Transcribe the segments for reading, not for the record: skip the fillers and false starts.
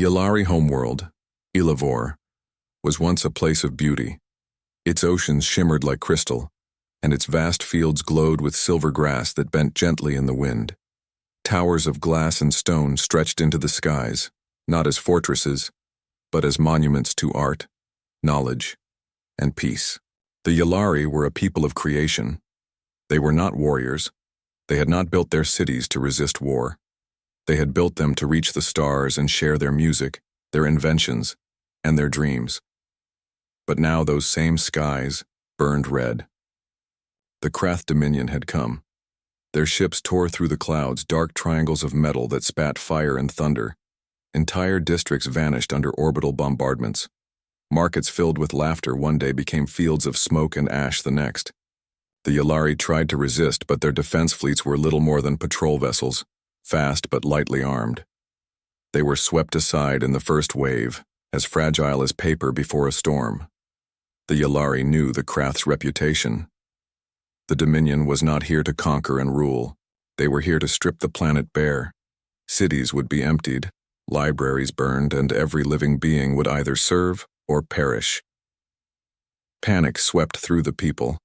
The Yalari homeworld, Ilavor, was once a place of beauty. Its oceans shimmered like crystal, and its vast fields glowed with silver grass that bent gently in the wind. Towers of glass and stone stretched into the skies, not as fortresses, but as monuments to art, knowledge, and peace. The Yalari were a people of creation. They were not warriors. They had not built their cities to resist war. They had built them to reach the stars and share their music, their inventions, and their dreams. But now those same skies burned red. The Krath Dominion had come. Their ships tore through the clouds, dark triangles of metal that spat fire and thunder. Entire districts vanished under orbital bombardments. Markets filled with laughter one day became fields of smoke and ash the next. The Yalari tried to resist, but their defense fleets were little more than patrol vessels, fast but lightly armed. They were swept aside in the first wave, as fragile as paper before a storm. The Yalari knew the Krath's reputation. The Dominion was not here to conquer and rule. They were here to strip the planet bare. Cities would be emptied, libraries burned, and every living being would either serve or perish. Panic swept through the people.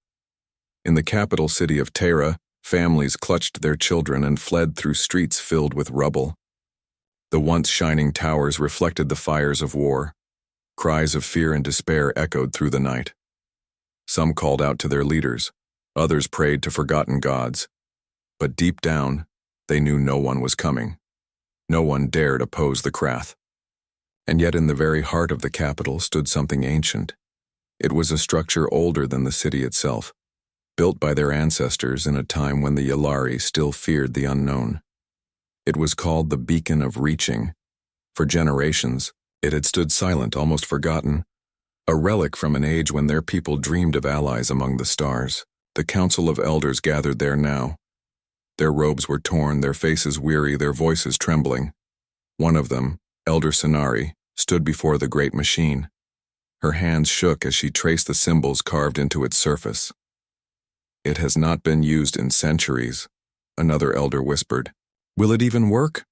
In the capital city of Terra, families clutched their children and fled through streets filled with rubble. The once shining towers reflected the fires of war. Cries of fear and despair echoed through the night. Some called out to their leaders. Others prayed to forgotten gods. But deep down, they knew no one was coming. No one dared oppose the Krath. And yet in the very heart of the capital stood something ancient. It was a structure older than the city itself, built by their ancestors in a time when the Yalari still feared the unknown. It was called the Beacon of Reaching. For generations, it had stood silent, almost forgotten, a relic from an age when their people dreamed of allies among the stars. The Council of Elders gathered there now. Their robes were torn, their faces weary, their voices trembling. One of them, Elder Sonari, stood before the great machine. Her hands shook as she traced the symbols carved into its surface. "It has not been used in centuries," another elder whispered. "Will it even work?"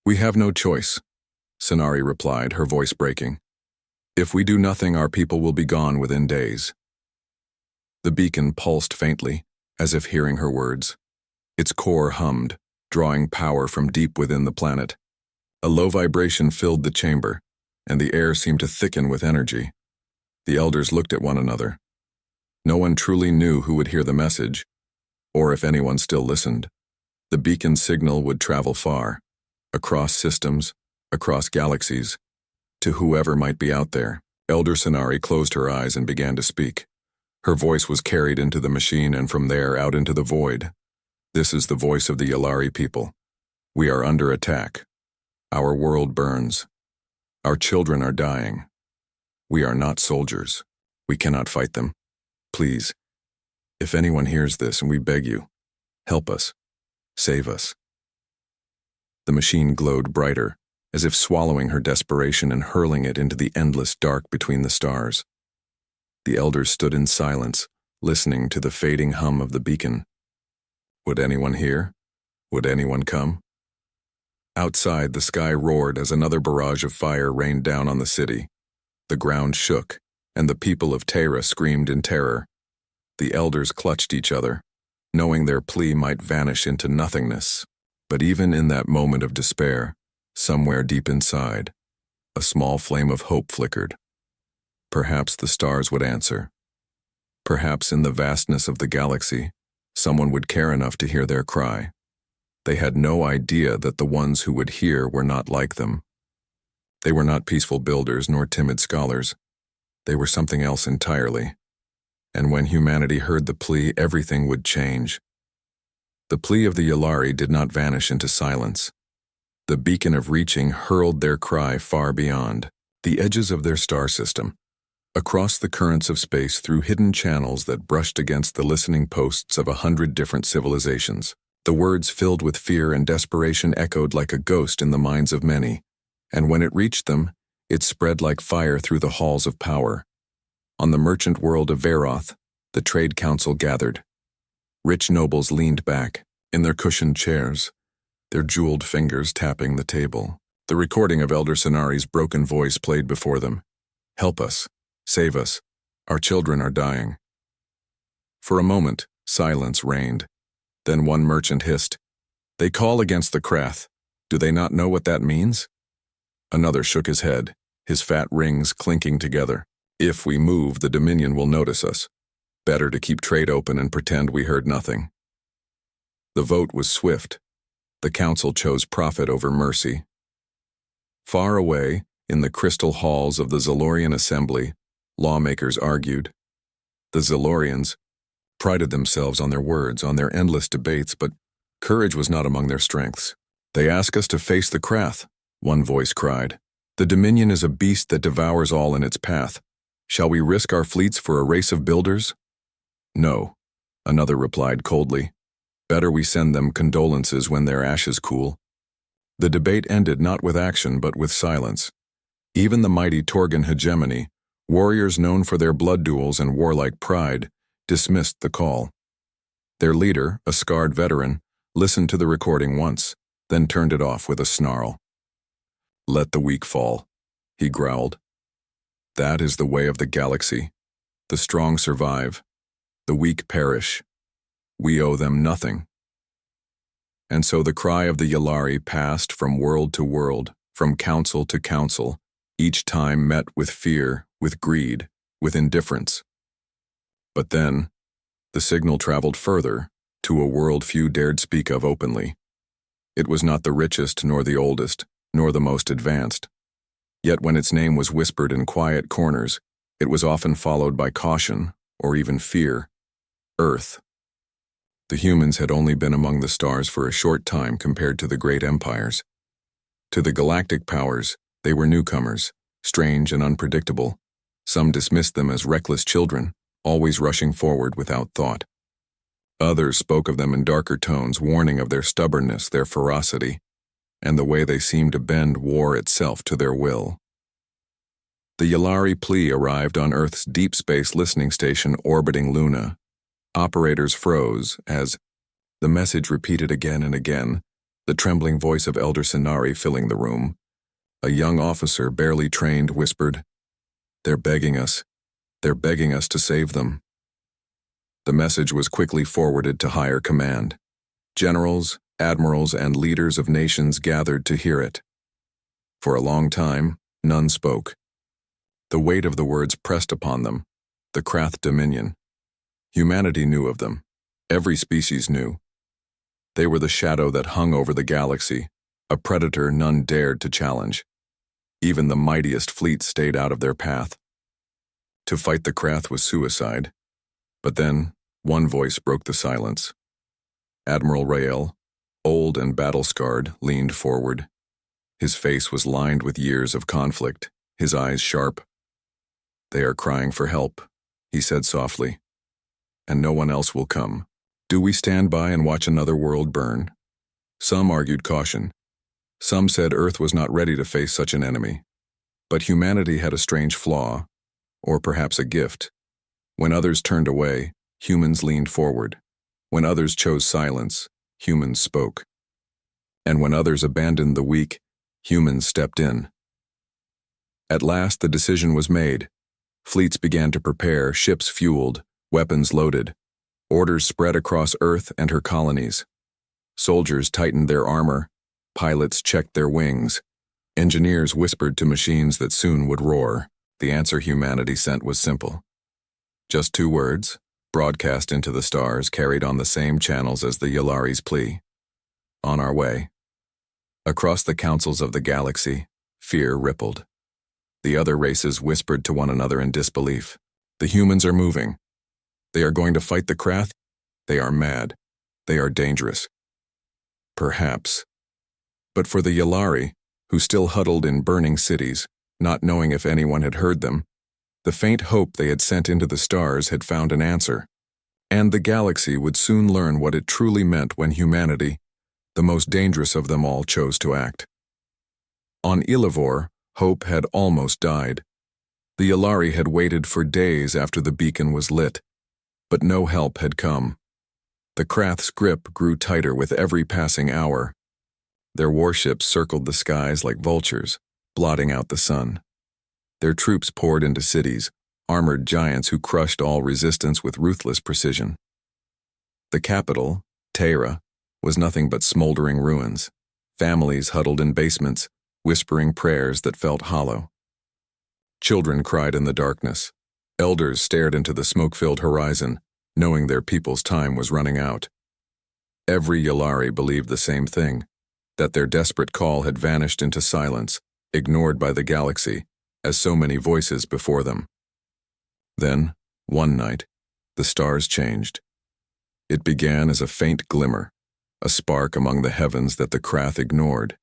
"We have no choice," Sonari replied, her voice breaking. "If we do nothing, our people will be gone within days." The beacon pulsed faintly, as if hearing her words. Its core hummed, drawing power from deep within the planet. A low vibration filled the chamber, and the air seemed to thicken with energy. The elders looked at one another. No one truly knew who would hear the message, or if anyone still listened. The beacon signal would travel far, across systems, across galaxies, to whoever might be out there. Elder Sonari closed her eyes and began to speak. Her voice was carried into the machine and from there out into the void. "This is the voice of the Yalari people. We are under attack. Our world burns. Our children are dying. We are not soldiers. We cannot fight them. Please, if anyone hears this, and we beg you, help us. Save us." The machine glowed brighter, as if swallowing her desperation and hurling it into the endless dark between the stars. The elders stood in silence, listening to the fading hum of the beacon. Would anyone hear? Would anyone come? Outside, the sky roared as another barrage of fire rained down on the city. The ground shook, and the people of Terra screamed in terror. The elders clutched each other, knowing their plea might vanish into nothingness. But even in that moment of despair, somewhere deep inside, a small flame of hope flickered. Perhaps the stars would answer. Perhaps in the vastness of the galaxy, someone would care enough to hear their cry. They had no idea that the ones who would hear were not like them. They were not peaceful builders nor timid scholars. They were something else entirely. And when humanity heard the plea, everything would change. The plea of the Yalari did not vanish into silence. The beacon of reaching hurled their cry far beyond the edges of their star system, across the currents of space through hidden channels that brushed against the listening posts of 100 different civilizations. The words filled with fear and desperation echoed like a ghost in the minds of many, and when it reached them, it spread like fire through the halls of power. On the merchant world of Veroth, the Trade Council gathered. Rich nobles leaned back, in their cushioned chairs, their jeweled fingers tapping the table. The recording of Elder Sonari's broken voice played before them. "Help us. Save us. Our children are dying." For a moment, silence reigned. Then one merchant hissed, "They call against the Krath. Do they not know what that means?" Another shook his head, his fat rings clinking together. "If we move, the Dominion will notice us. Better to keep trade open and pretend we heard nothing." The vote was swift. The council chose profit over mercy. Far away, in the crystal halls of the Zalorian Assembly, lawmakers argued. The Zalorians prided themselves on their words, on their endless debates, but courage was not among their strengths. "They ask us to face the Krath," one voice cried. "The Dominion is a beast that devours all in its path. Shall we risk our fleets for a race of builders?" "No," another replied coldly. "Better we send them condolences when their ashes cool." The debate ended not with action but with silence. Even the mighty Torgan hegemony, warriors known for their blood duels and warlike pride, dismissed the call. Their leader, a scarred veteran, listened to the recording once, then turned it off with a snarl. "Let the weak fall," he growled. "That is the way of the galaxy. The strong survive. The weak perish. We owe them nothing." And so the cry of the Yalari passed from world to world, from council to council, each time met with fear, with greed, with indifference. But then, the signal traveled further, to a world few dared speak of openly. It was not the richest nor the oldest, nor the most advanced. Yet when its name was whispered in quiet corners, it was often followed by caution, or even fear. Earth. The humans had only been among the stars for a short time compared to the great empires. To the galactic powers, they were newcomers, strange and unpredictable. Some dismissed them as reckless children, always rushing forward without thought. Others spoke of them in darker tones, warning of their stubbornness, their ferocity, and the way they seemed to bend war itself to their will. The Yalari Plea arrived on Earth's deep space listening station orbiting Luna. Operators froze as the message repeated again and again, the trembling voice of Elder Sonari filling the room. A young officer, barely trained, whispered, "They're begging us. They're begging us to save them." The message was quickly forwarded to higher command. Generals, admirals, and leaders of nations gathered to hear it. For a long time, none spoke. The weight of the words pressed upon them. The Krath Dominion. Humanity knew of them. Every species knew. They were the shadow that hung over the galaxy, a predator none dared to challenge. Even the mightiest fleets stayed out of their path. To fight the Krath was suicide. But then, one voice broke the silence. Admiral Rael, old and battle-scarred, leaned forward. His face was lined with years of conflict, his eyes sharp. "They are crying for help," he said softly. "And no one else will come. Do we stand by and watch another world burn?" Some argued caution. Some said Earth was not ready to face such an enemy. But humanity had a strange flaw, or perhaps a gift. When others turned away, humans leaned forward. When others chose silence, humans spoke. And when others abandoned the weak, humans stepped in. At last the decision was made. Fleets began to prepare, ships fueled, weapons loaded. Orders spread across Earth and her colonies. Soldiers tightened their armor. Pilots checked their wings. Engineers whispered to machines that soon would roar. The answer humanity sent was simple. Just 2 words, broadcast into the stars, carried on the same channels as the Yalari's plea. On our way. Across the councils of the galaxy, fear rippled. The other races whispered to one another in disbelief. The humans are moving. They are going to fight the Krath? They are mad. They are dangerous. Perhaps. But for the Yalari, who still huddled in burning cities, not knowing if anyone had heard them, the faint hope they had sent into the stars had found an answer. And the galaxy would soon learn what it truly meant when humanity, the most dangerous of them all, chose to act. On Ilivor, hope had almost died. The Yalari had waited for days after the beacon was lit, but no help had come. The Krath's grip grew tighter with every passing hour. Their warships circled the skies like vultures, blotting out the sun. Their troops poured into cities, armored giants who crushed all resistance with ruthless precision. The capital, Plea, was nothing but smoldering ruins, families huddled in basements, whispering prayers that felt hollow. Children cried in the darkness. Elders stared into the smoke-filled horizon, knowing their people's time was running out. Every Yalari believed the same thing, that their desperate call had vanished into silence, ignored by the galaxy, as so many voices before them. Then, one night, the stars changed. It began as a faint glimmer, a spark among the heavens that the Krath ignored.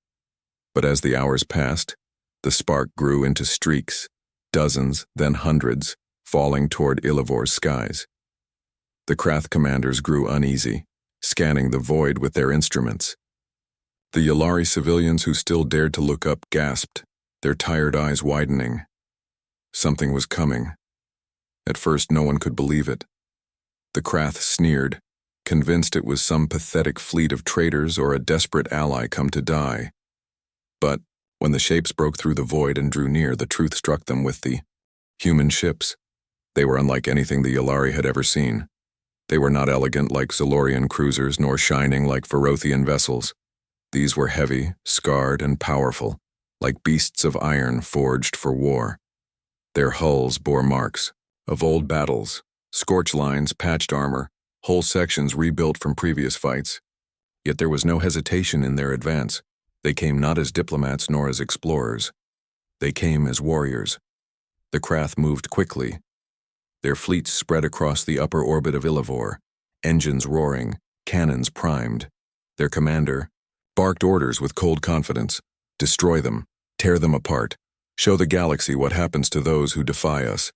But as the hours passed, the spark grew into streaks, dozens, then hundreds, falling toward Illavor's skies. The Krath commanders grew uneasy, scanning the void with their instruments. The Yalari civilians who still dared to look up gasped, their tired eyes widening. Something was coming. At first no one could believe it. The Krath sneered, convinced it was some pathetic fleet of traitors or a desperate ally come to die. But when the shapes broke through the void and drew near, the truth struck them with the human ships. They were unlike anything the Yalari had ever seen. They were not elegant like Zalorian cruisers, nor shining like Verothian vessels. These were heavy, scarred, and powerful, like beasts of iron forged for war. Their hulls bore marks of old battles, scorch lines, patched armor, whole sections rebuilt from previous fights. Yet there was no hesitation in their advance. They came not as diplomats nor as explorers. They came as warriors. The Krath moved quickly. Their fleets spread across the upper orbit of Illavor, engines roaring, cannons primed. Their commander barked orders with cold confidence. Destroy them, tear them apart, show the galaxy what happens to those who defy us.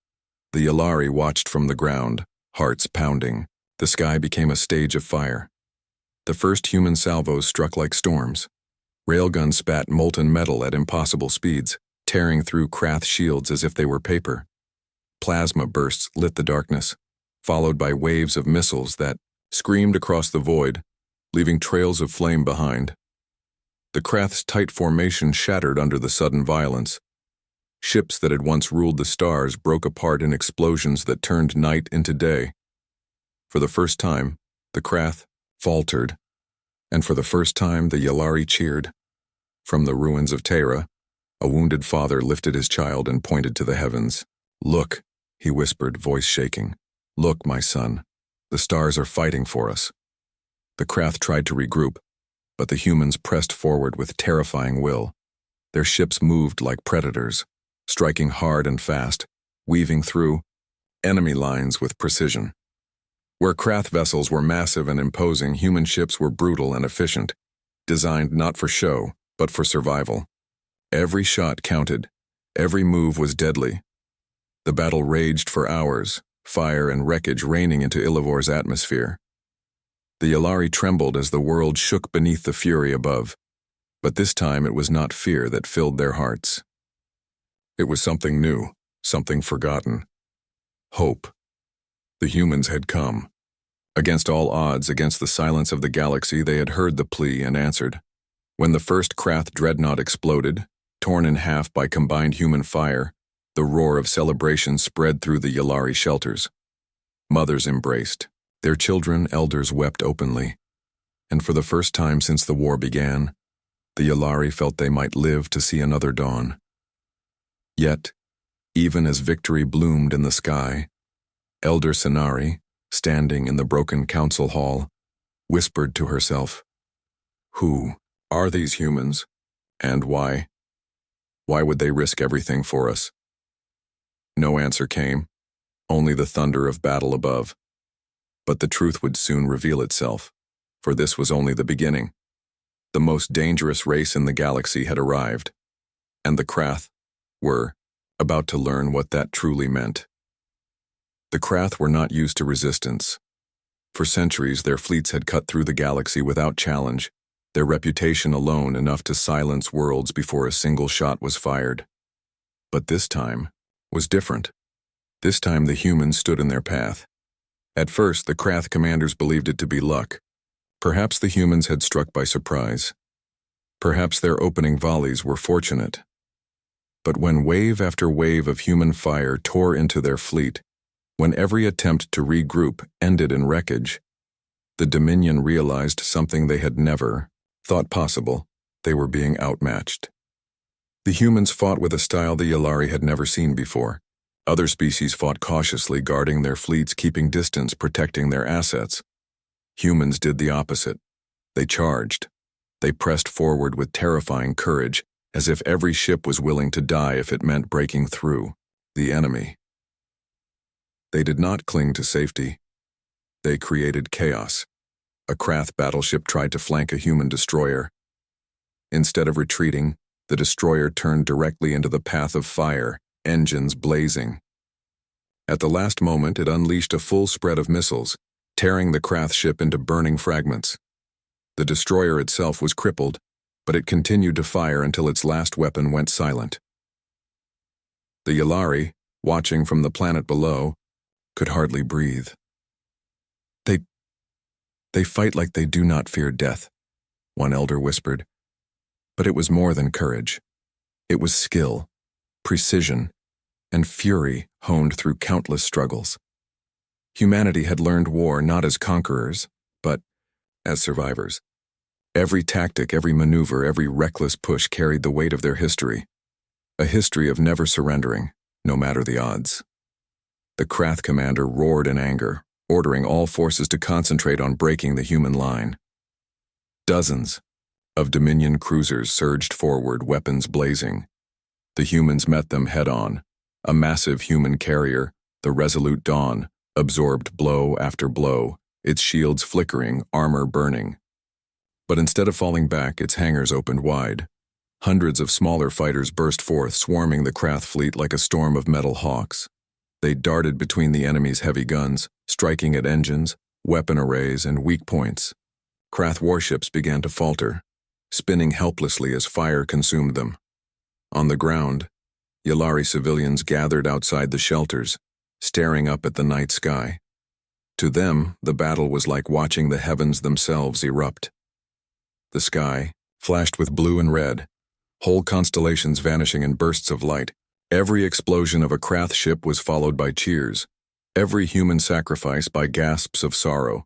The Yalari watched from the ground, hearts pounding. The sky became a stage of fire. The first human salvos struck like storms. Railguns spat molten metal at impossible speeds, tearing through Krath shields as if they were paper. Plasma bursts lit the darkness, followed by waves of missiles that screamed across the void, leaving trails of flame behind. The Krath's tight formation shattered under the sudden violence. Ships that had once ruled the stars broke apart in explosions that turned night into day. For the first time, the Krath faltered, and for the first time the Yalari cheered. From the ruins of Plea, a wounded father lifted his child and pointed to the heavens. "Look," he whispered, voice shaking. "Look, my son. The stars are fighting for us." The Krath tried to regroup, but the humans pressed forward with terrifying will. Their ships moved like predators, striking hard and fast, weaving through enemy lines with precision. Where Krath vessels were massive and imposing, human ships were brutal and efficient, designed not for show, but for survival. Every shot counted, every move was deadly. The battle raged for hours, fire and wreckage raining into Illavor's atmosphere. The Yalari trembled as the world shook beneath the fury above, but this time it was not fear that filled their hearts. It was something new, something forgotten. Hope. The humans had come. Against all odds, against the silence of the galaxy, they had heard the plea and answered. When the first Krath dreadnought exploded, torn in half by combined human fire, the roar of celebration spread through the Yalari shelters. Mothers embraced. Their children, elders wept openly. And for the first time since the war began, the Yalari felt they might live to see another dawn. Yet, even as victory bloomed in the sky, Elder Senari, standing in the broken council hall, whispered to herself, "Who are these humans, and why? Why would they risk everything for us?" No answer came, only the thunder of battle above. But the truth would soon reveal itself, for this was only the beginning. The most dangerous race in the galaxy had arrived, and the Krath were about to learn what that truly meant. The Krath were not used to resistance. For centuries, their fleets had cut through the galaxy without challenge, their reputation alone enough to silence worlds before a single shot was fired. But this time was different. This time the humans stood in their path. At first, the Krath commanders believed it to be luck. Perhaps the humans had struck by surprise. Perhaps their opening volleys were fortunate. But when wave after wave of human fire tore into their fleet, when every attempt to regroup ended in wreckage, the Dominion realized something they had never thought possible. They were being outmatched. The humans fought with a style the Yllari had never seen before. Other species fought cautiously, guarding their fleets, keeping distance, protecting their assets. Humans did the opposite. They charged. They pressed forward with terrifying courage, as if every ship was willing to die if it meant breaking through the enemy. They did not cling to safety. They created chaos. A Krath battleship tried to flank a human destroyer. Instead of retreating, the destroyer turned directly into the path of fire, engines blazing. At the last moment, it unleashed a full spread of missiles, tearing the Krath ship into burning fragments. The destroyer itself was crippled, but it continued to fire until its last weapon went silent. The Yllari, watching from the planet below, could hardly breathe. They fight like they do not fear death, one elder whispered. But it was more than courage. It was skill, precision, and fury honed through countless struggles. Humanity had learned war not as conquerors, but as survivors. Every tactic, every maneuver, every reckless push carried the weight of their history. A history of never surrendering, no matter the odds. The Krath commander roared in anger, ordering all forces to concentrate on breaking the human line. Dozens of Dominion cruisers surged forward, weapons blazing. The humans met them head-on. A massive human carrier, the Resolute Dawn, absorbed blow after blow, its shields flickering, armor burning. But instead of falling back, its hangars opened wide. Hundreds of smaller fighters burst forth, swarming the Krath fleet like a storm of metal hawks. They darted between the enemy's heavy guns, striking at engines, weapon arrays, and weak points. Krath warships began to falter, spinning helplessly as fire consumed them. On the ground, Yllari civilians gathered outside the shelters, staring up at the night sky. To them, the battle was like watching the heavens themselves erupt. The sky flashed with blue and red, whole constellations vanishing in bursts of light. Every explosion of a Krath ship was followed by cheers, every human sacrifice by gasps of sorrow.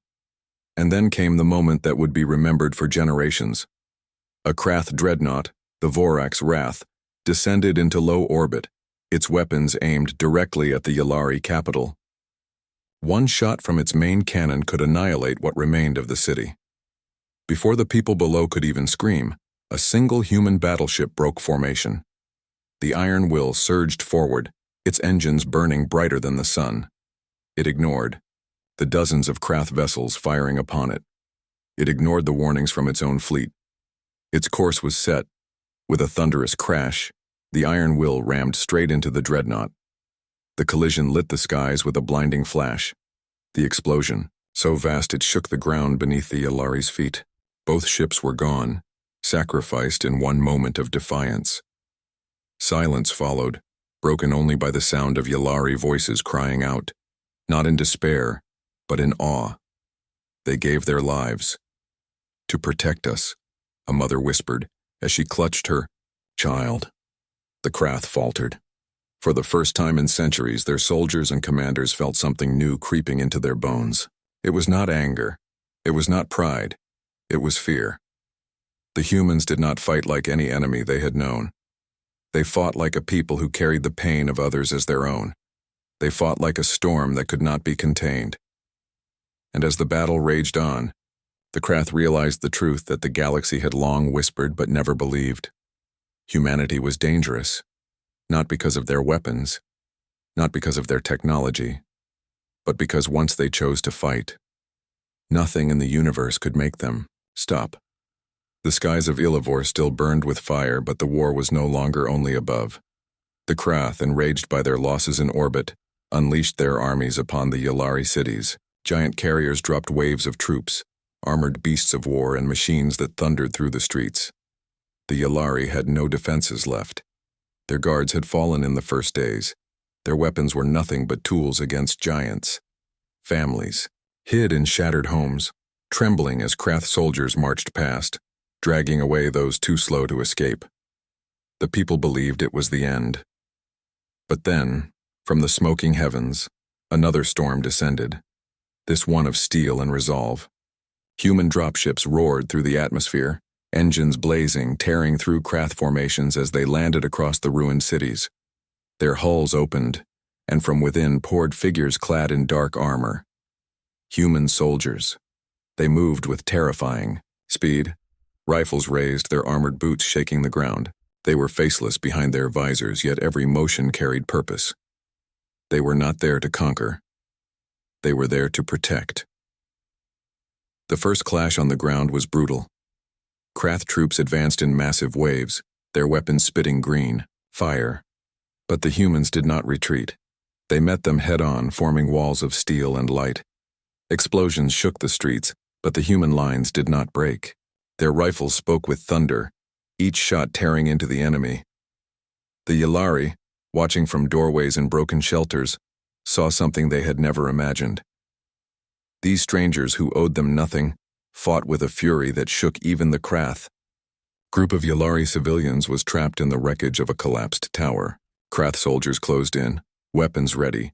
And then came the moment that would be remembered for generations. A Krath dreadnought, the Vorax Wrath, descended into low orbit, its weapons aimed directly at the Yllari capital. One shot from its main cannon could annihilate what remained of the city. Before the people below could even scream, a single human battleship broke formation. The Iron Will surged forward, its engines burning brighter than the sun. It ignored the dozens of Krath vessels firing upon it. It ignored the warnings from its own fleet. Its course was set. With a thunderous crash, the Iron Will rammed straight into the dreadnought. The collision lit the skies with a blinding flash. The explosion, so vast it shook the ground beneath the Yllari's feet. Both ships were gone, sacrificed in one moment of defiance. Silence followed, broken only by the sound of Yllari voices crying out, not in despair, but in awe. They gave their lives. To protect us, a mother whispered as she clutched her child. The Krath faltered. For the first time in centuries, their soldiers and commanders felt something new creeping into their bones. It was not anger. It was not pride. It was fear. The humans did not fight like any enemy they had known. They fought like a people who carried the pain of others as their own. They fought like a storm that could not be contained. And as the battle raged on, the Krath realized the truth that the galaxy had long whispered but never believed. Humanity was dangerous, not because of their weapons, not because of their technology, but because once they chose to fight, nothing in the universe could make them stop. The skies of Ilivor still burned with fire, but the war was no longer only above. The Krath, enraged by their losses in orbit, unleashed their armies upon the Yllari cities. Giant carriers dropped waves of troops, armored beasts of war, and machines that thundered through the streets. The Yllari had no defenses left. Their guards had fallen in the first days. Their weapons were nothing but tools against giants. Families hid in shattered homes, trembling as Krath soldiers marched past. dragging away those too slow to escape. The people believed it was the end. But then, from the smoking heavens, another storm descended, this one of steel and resolve. Human dropships roared through the atmosphere, engines blazing, tearing through Krath formations as they landed across the ruined cities. Their hulls opened, and from within poured figures clad in dark armor. Human soldiers. They moved with terrifying speed, rifles raised, their armored boots shaking the ground. They were faceless behind their visors, yet every motion carried purpose. They were not there to conquer. They were there to protect. The first clash on the ground was brutal. Krath troops advanced in massive waves, their weapons spitting green fire. But the humans did not retreat. They met them head-on, forming walls of steel and light. Explosions shook the streets, but the human lines did not break. Their rifles spoke with thunder, each shot tearing into the enemy. The Yalari, watching from doorways and broken shelters, saw something they had never imagined. These strangers who owed them nothing fought with a fury that shook even the Krath. Group of Yalari civilians was trapped in the wreckage of a collapsed tower. Krath soldiers closed in, weapons ready.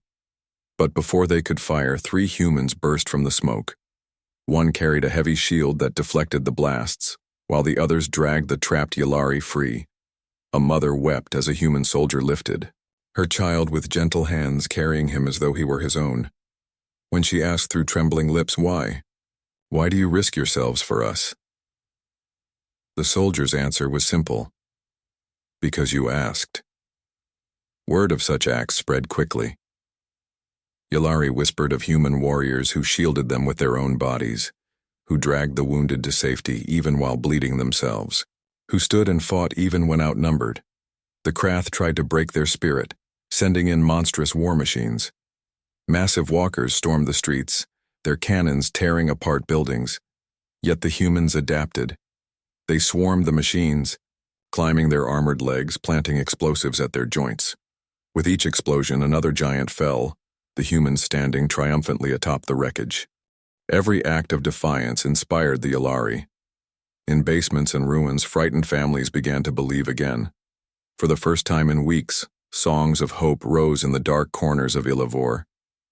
But before they could fire, 3 humans burst from the smoke. One carried a heavy shield that deflected the blasts, while the others dragged the trapped Yalari free. A mother wept as a human soldier lifted, her child with gentle hands carrying him as though he were his own. When she asked through trembling lips, "Why? Why do you risk yourselves for us?" The soldier's answer was simple. "Because you asked." Word of such acts spread quickly. Yalari whispered of human warriors who shielded them with their own bodies, who dragged the wounded to safety even while bleeding themselves, who stood and fought even when outnumbered. The Krath tried to break their spirit, sending in monstrous war machines. Massive walkers stormed the streets, their cannons tearing apart buildings. Yet the humans adapted. They swarmed the machines, climbing their armored legs, planting explosives at their joints. With each explosion, another giant fell, the humans standing triumphantly atop the wreckage. Every act of defiance inspired the Yalari. In basements and ruins, frightened families began to believe again. For the first time in weeks, songs of hope rose in the dark corners of Ilavor.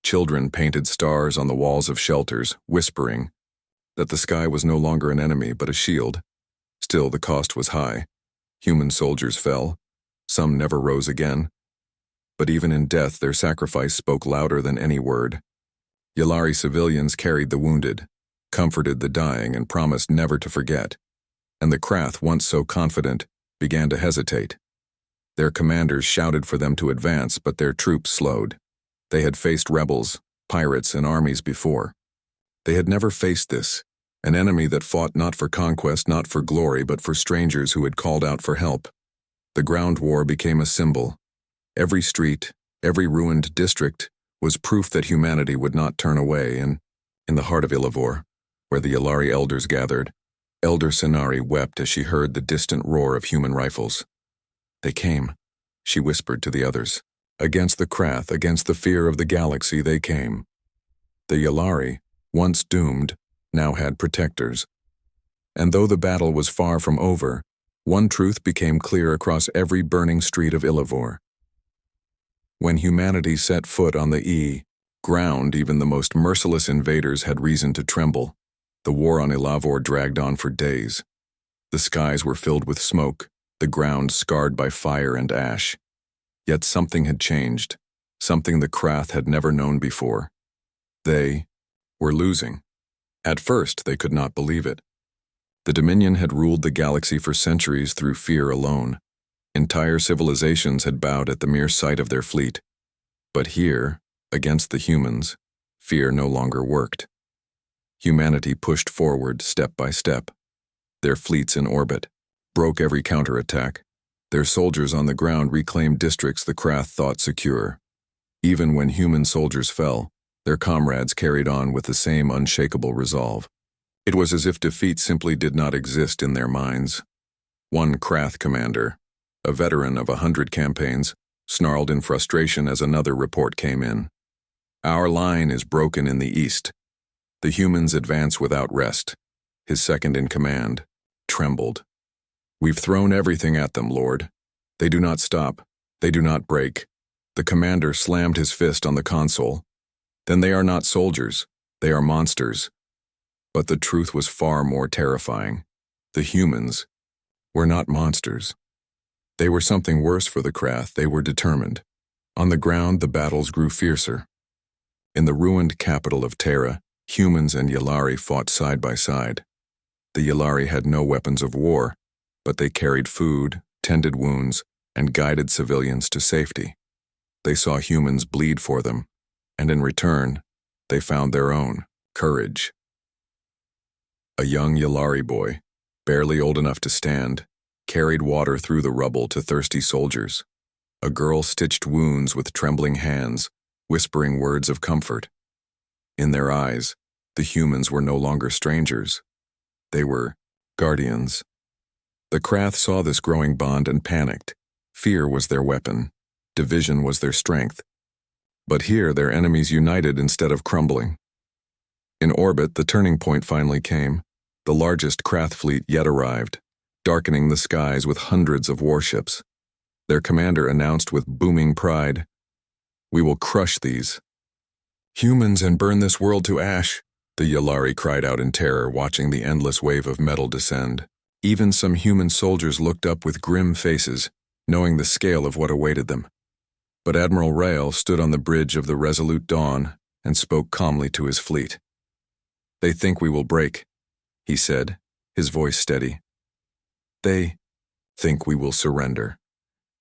Children painted stars on the walls of shelters, whispering that the sky was no longer an enemy but a shield. Still, the cost was high. Human soldiers fell. Some never rose again. But even in death, their sacrifice spoke louder than any word. Yalari civilians carried the wounded, comforted the dying, and promised never to forget. And the Krath, once so confident, began to hesitate. Their commanders shouted for them to advance, but their troops slowed. They had faced rebels, pirates, and armies before. They had never faced this, an enemy that fought not for conquest, not for glory, but for strangers who had called out for help. The ground war became a symbol. Every street, every ruined district, was proof that humanity would not turn away, and in the heart of Ilavor, where the Yalari elders gathered, Elder Senari wept as she heard the distant roar of human rifles. "They came," she whispered to the others. "Against the Krath, against the fear of the galaxy, they came." The Yalari, once doomed, now had protectors. And though the battle was far from over, one truth became clear across every burning street of Ilavor. When humanity set foot on the ground, even the most merciless invaders had reason to tremble. The war on Ilavor dragged on for days. The skies were filled with smoke, the ground scarred by fire and ash. Yet something had changed, something the Krath had never known before. They were losing. At first, they could not believe it. The Dominion had ruled the galaxy for centuries through fear alone. Entire civilizations had bowed at the mere sight of their fleet. But here, against the humans, fear no longer worked. Humanity pushed forward step by step. Their fleets in orbit broke every counterattack. Their soldiers on the ground reclaimed districts the Krath thought secure. Even when human soldiers fell, their comrades carried on with the same unshakable resolve. It was as if defeat simply did not exist in their minds. One Krath commander, a veteran of 100 campaigns, snarled in frustration as another report came in. "Our line is broken in the east. The humans advance without rest." His second in command, trembled. "We've thrown everything at them, Lord. They do not stop. They do not break." The commander slammed his fist on the console. "Then they are not soldiers. They are monsters." But the truth was far more terrifying. The humans were not monsters. They were something worse for the Krath. They were determined. On the ground, the battles grew fiercer. In the ruined capital of Terra, humans and Yllari fought side by side. The Yllari had no weapons of war, but they carried food, tended wounds, and guided civilians to safety. They saw humans bleed for them, and in return, they found their own courage. A young Yllari boy, barely old enough to stand, carried water through the rubble to thirsty soldiers. A girl stitched wounds with trembling hands, whispering words of comfort. In their eyes, the humans were no longer strangers. They were guardians. The Krath saw this growing bond and panicked. Fear was their weapon. Division was their strength. But here their enemies united instead of crumbling. In orbit, the turning point finally came. The largest Krath fleet yet arrived, darkening the skies with hundreds of warships. Their commander announced with booming pride, "We will crush these humans and burn this world to ash." The Yllari cried out in terror, watching the endless wave of metal descend. Even some human soldiers looked up with grim faces, knowing the scale of what awaited them. But Admiral Rael stood on the bridge of the Resolute Dawn and spoke calmly to his fleet. "They think we will break," he said, his voice steady. "They think we will surrender.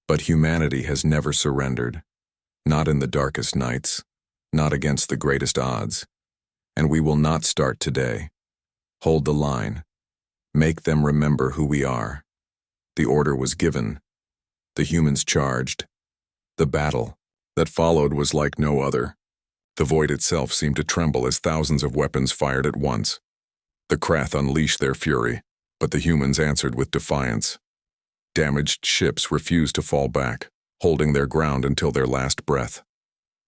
But humanity has never surrendered. Not in the darkest nights, not against the greatest odds. And we will not start today. Hold the line. Make them remember who we are." The order was given. The humans charged. The battle that followed was like no other. The void itself seemed to tremble as thousands of weapons fired at once. The Krath unleashed their fury, but the humans answered with defiance. Damaged ships refused to fall back, holding their ground until their last breath.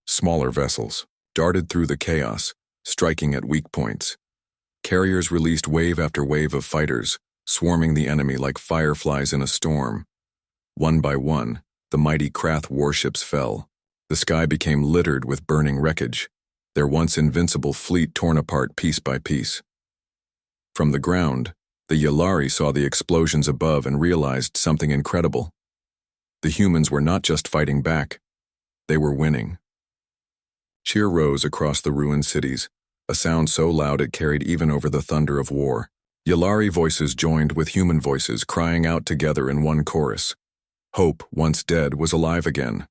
Smaller vessels darted through the chaos, striking at weak points. Carriers released wave after wave of fighters, swarming the enemy like fireflies in a storm. One by one, the mighty Krath warships fell. The sky became littered with burning wreckage, their once invincible fleet torn apart piece by piece. From the ground, the Yllari saw the explosions above and realized something incredible. The humans were not just fighting back, they were winning. Cheer rose across the ruined cities, a sound so loud it carried even over the thunder of war. Yllari voices joined with human voices, crying out together in one chorus. Hope, once dead, was alive again.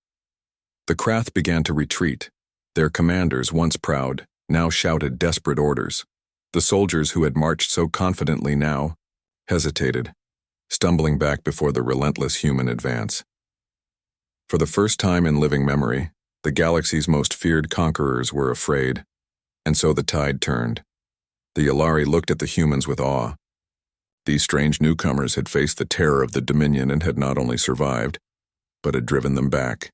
The Krath began to retreat. Their commanders, once proud, now shouted desperate orders. The soldiers who had marched so confidently now hesitated, stumbling back before the relentless human advance. For the first time in living memory, the galaxy's most feared conquerors were afraid, and so the tide turned. The Yllari looked at the humans with awe. These strange newcomers had faced the terror of the Dominion and had not only survived, but had driven them back.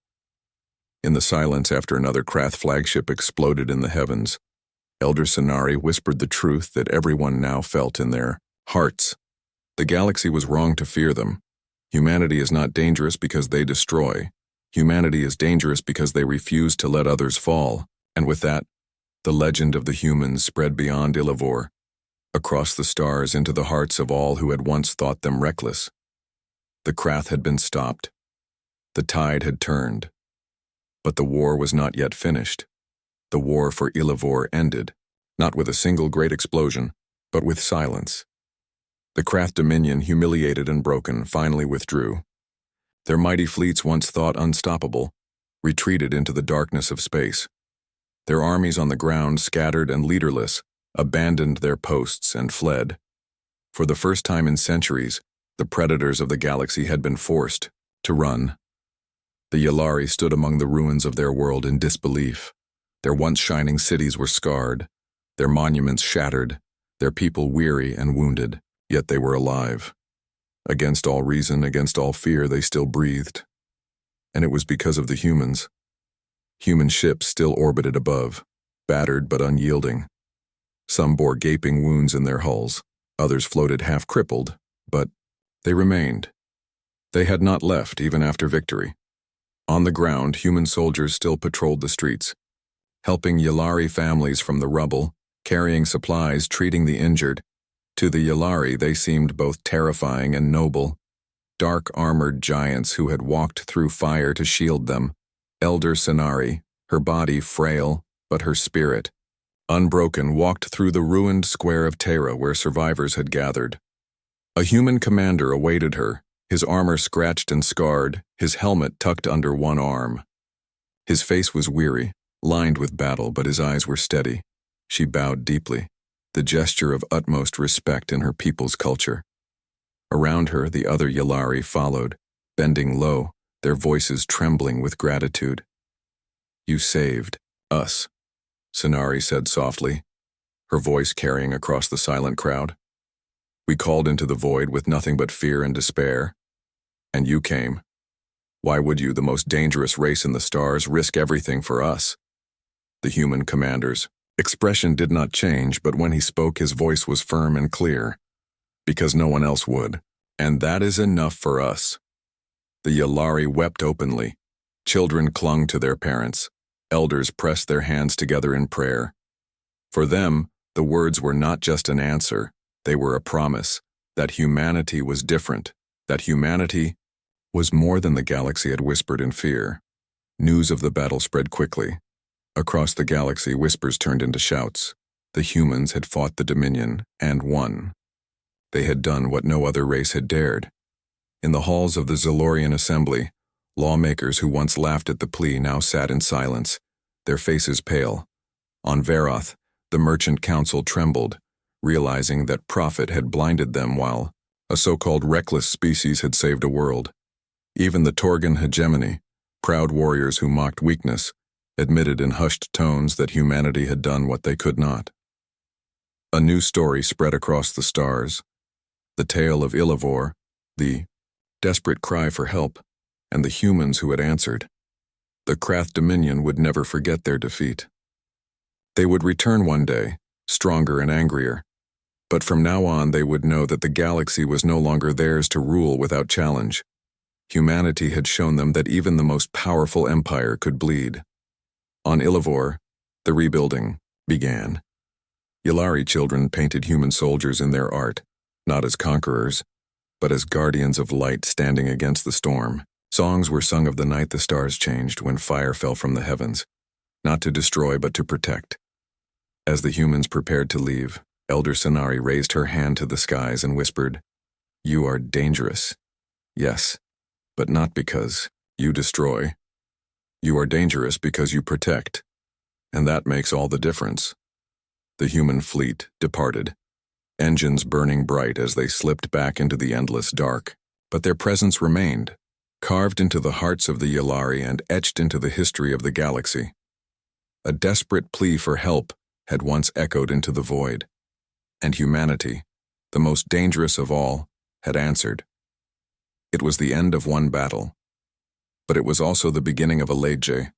In the silence after another Krath flagship exploded in the heavens, Elder Sonari whispered the truth that everyone now felt in their hearts. The galaxy was wrong to fear them. Humanity is not dangerous because they destroy. Humanity is dangerous because they refuse to let others fall. And with that, the legend of the humans spread beyond Ilivor, across the stars into the hearts of all who had once thought them reckless. The Krath had been stopped. The tide had turned. But the war was not yet finished. The war for Ilivor ended, not with a single great explosion, but with silence. The Krath Dominion, humiliated and broken, finally withdrew. Their mighty fleets, once thought unstoppable, retreated into the darkness of space. Their armies on the ground, scattered and leaderless, abandoned their posts and fled. For the first time in centuries, the predators of the galaxy had been forced to run. The Yllari stood among the ruins of their world in disbelief. Their once shining cities were scarred, their monuments shattered, their people weary and wounded, yet they were alive. Against all reason, against all fear, they still breathed. And it was because of the humans. Human ships still orbited above, battered but unyielding. Some bore gaping wounds in their hulls, others floated half-crippled, But they remained. They had not left even after victory. On the ground, human soldiers still patrolled the streets, helping Yalari families from the rubble, carrying supplies, treating the injured. To the Yalari, they seemed both terrifying and noble, dark-armored giants who had walked through fire to shield them. Elder Senari, her body frail, but her spirit, unbroken, walked through the ruined square of Terra where survivors had gathered. A human commander awaited her, his armor scratched and scarred, his helmet tucked under one arm. His face was weary, lined with battle, but his eyes were steady. She bowed deeply, the gesture of utmost respect in her people's culture. Around her, the other Yalari followed, bending low, their voices trembling with gratitude. "You saved us," Senari said softly, her voice carrying across the silent crowd. "We called into the void with nothing but fear and despair, and you came. Why would you, the most dangerous race in the stars, risk everything for us?" The human commander's expression did not change, but when he spoke, his voice was firm and clear. "Because no one else would, and that is enough for us." The Yalari wept openly. Children clung to their parents. Elders pressed their hands together in prayer. For them, the words were not just an answer, they were a promise that humanity was different, that humanity was more than the galaxy had whispered in fear. News of the battle spread quickly. Across the galaxy, whispers turned into shouts. The humans had fought the Dominion and won. They had done what no other race had dared. In the halls of the Zalorian Assembly, lawmakers who once laughed at the Plea now sat in silence, their faces pale. On Veroth, the Merchant Council trembled, realizing that profit had blinded them while a so-called reckless species had saved a world. Even the Torgan hegemony, proud warriors who mocked weakness, admitted in hushed tones that humanity had done what they could not. A new story spread across the stars. The tale of Ilivor, the desperate cry for help, and the humans who had answered. The Krath Dominion would never forget their defeat. They would return one day, stronger and angrier, but from now on they would know that the galaxy was no longer theirs to rule without challenge. Humanity had shown them that even the most powerful empire could bleed. On Ilivor, the rebuilding began. Yalari children painted human soldiers in their art, not as conquerors, but as guardians of light standing against the storm. Songs were sung of the night the stars changed when fire fell from the heavens, not to destroy but to protect. As the humans prepared to leave, Elder Senari raised her hand to the skies and whispered, "You are dangerous. Yes, but not because you destroy. You are dangerous because you protect, and that makes all the difference." The human fleet departed, engines burning bright as they slipped back into the endless dark, but their presence remained, carved into the hearts of the Yalari and etched into the history of the galaxy. A desperate plea for help had once echoed into the void, and humanity, the most dangerous of all, had answered. It was the end of one battle, but it was also the beginning of a Leje,